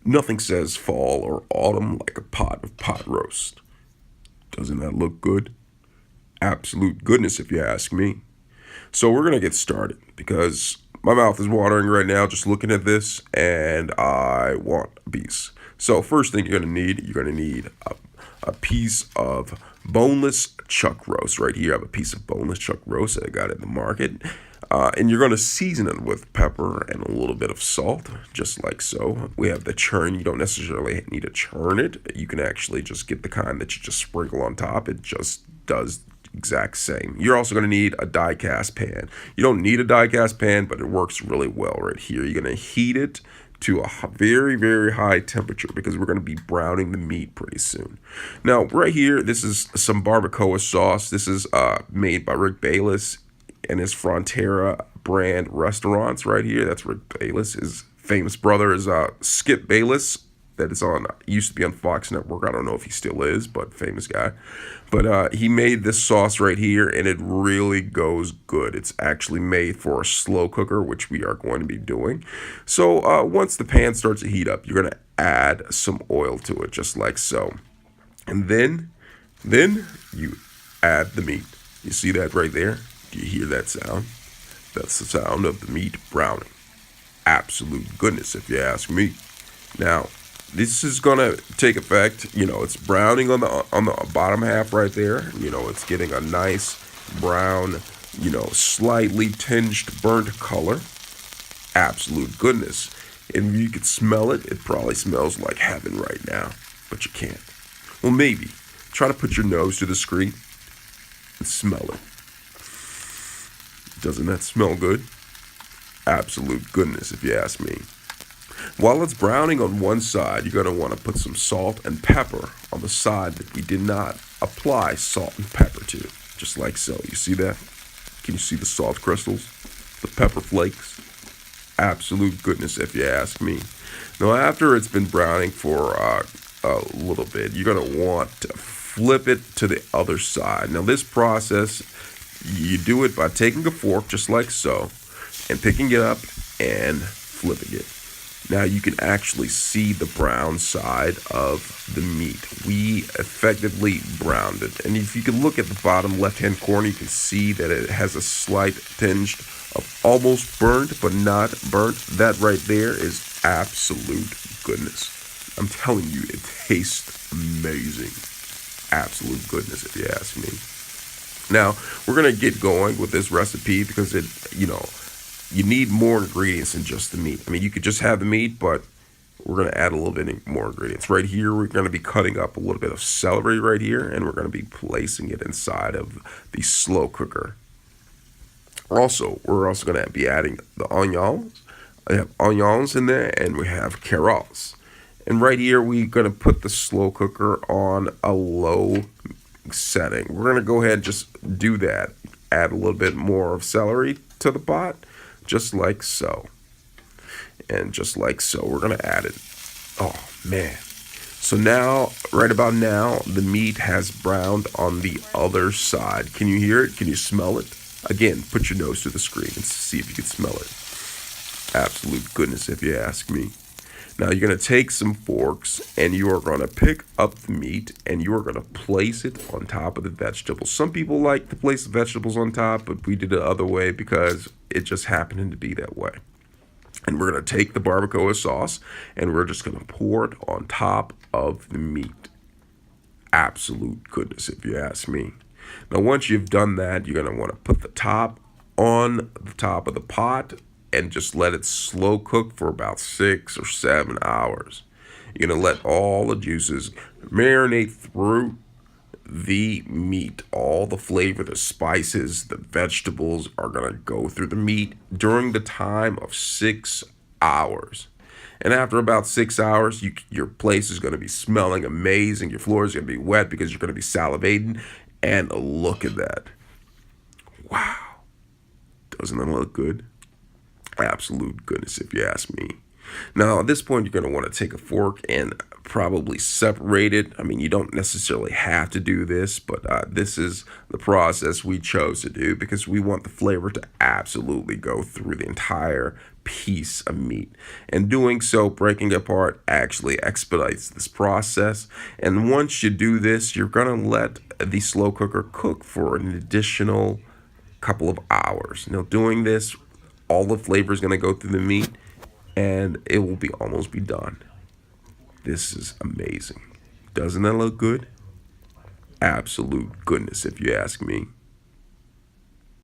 Nothing says fall or autumn like a pot of pot roast. Doesn't that look good? Absolute goodness, if you ask me. So we're gonna get started because my mouth is watering right now just looking at this, and I want a piece. So first thing you're gonna need a piece of boneless chuck roast. Right here, I have a piece of boneless chuck roast that I got at the market. And you're going to season it with pepper and a little bit of salt, just like so. We have the churn. You don't necessarily need to churn it. You can actually just get the kind that you just sprinkle on top. It just does exact same. You're also going to need a die cast pan. You don't need a die cast pan, but it works really well right here. You're going to heat it to a very, very high temperature because we're going to be browning the meat pretty soon. Now, right here, this is some barbacoa sauce. This is made by Rick Bayless and his Frontera brand restaurants right here. That's Rick Bayless. His famous brother is Skip Bayless. That is on, used to be on Fox Network. I don't know if he still is, but famous guy. But he made this sauce right here, and it really goes good. It's actually made for a slow cooker, which we are going to be doing. So once the pan starts to heat up, you're going to add some oil to it, just like so. And then you add the meat. You see that right there? Do you hear that sound? That's the sound of the meat browning. Absolute goodness, if you ask me. Now, this is gonna take effect. It's browning on the bottom half right there. It's getting a nice brown, slightly tinged burnt color. Absolute goodness. And if you could smell it, it probably smells like heaven right now. But you can't. Well, maybe. Try to put your nose to the screen and smell it. Doesn't that smell good? Absolute goodness, if you ask me. While it's browning on one side, you're going to want to put some salt and pepper on the side that we did not apply salt and pepper to. Just like so. You see that? Can you see the salt crystals? The pepper flakes? Absolute goodness, if you ask me. Now, after it's been browning for a little bit, you're going to want to flip it to the other side. Now, this process, you do it by taking a fork, just like so, and picking it up and flipping it. Now you can actually see the brown side of the meat. We effectively browned it. And if you can look at the bottom left-hand corner, you can see that it has a slight tinge of almost burnt, but not burnt. That right there is absolute goodness. I'm telling you, it tastes amazing. Absolute goodness, if you ask me. Now, we're going to get going with this recipe because you need more ingredients than just the meat. I mean, you could just have the meat, but we're going to add a little bit more ingredients. Right here, we're going to be cutting up a little bit of celery right here, and we're going to be placing it inside of the slow cooker. We're also going to be adding the onions. I have onions in there, and we have carrots. And right here, we're going to put the slow cooker on a low setting. We're going to go ahead and just do that. Add a little bit more of celery to the pot. Just like so. And just like so, we're going to add it. Oh, man. So now, right about now, the meat has browned on the other side. Can you hear it? Can you smell it? Again, put your nose to the screen and see if you can smell it. Absolute goodness, if you ask me. Now, you're going to take some forks, and you are going to pick up the meat, and you are going to place it on top of the vegetables. Some people like to place the vegetables on top, but we did it the other way because it just happened to be that way. And we're going to take the barbacoa sauce, and we're just going to pour it on top of the meat. Absolute goodness, if you ask me. Now, once you've done that, you're going to want to put the top on the top of the pot and just let it slow cook for about 6 or 7 hours. You're going to let all the juices marinate through the meat. All the flavor, the spices, the vegetables are going to go through the meat during the time of 6 hours. And after about 6 hours, your place is going to be smelling amazing. Your floor is going to be wet because you're going to be salivating. And look at that. Wow. Doesn't that look good? Absolute goodness, if you ask me. Now, at this point, you're going to want to take a fork and probably separate it. I mean, you don't necessarily have to do this, but this is the process we chose to do because we want the flavor to absolutely go through the entire piece of meat. And doing so, breaking it apart, actually expedites this process. And once you do this, you're going to let the slow cooker cook for an additional couple of hours. Now, doing this, all the flavor is going to go through the meat and it will be almost be done. This is amazing. Doesn't that look good? Absolute goodness, if you ask me.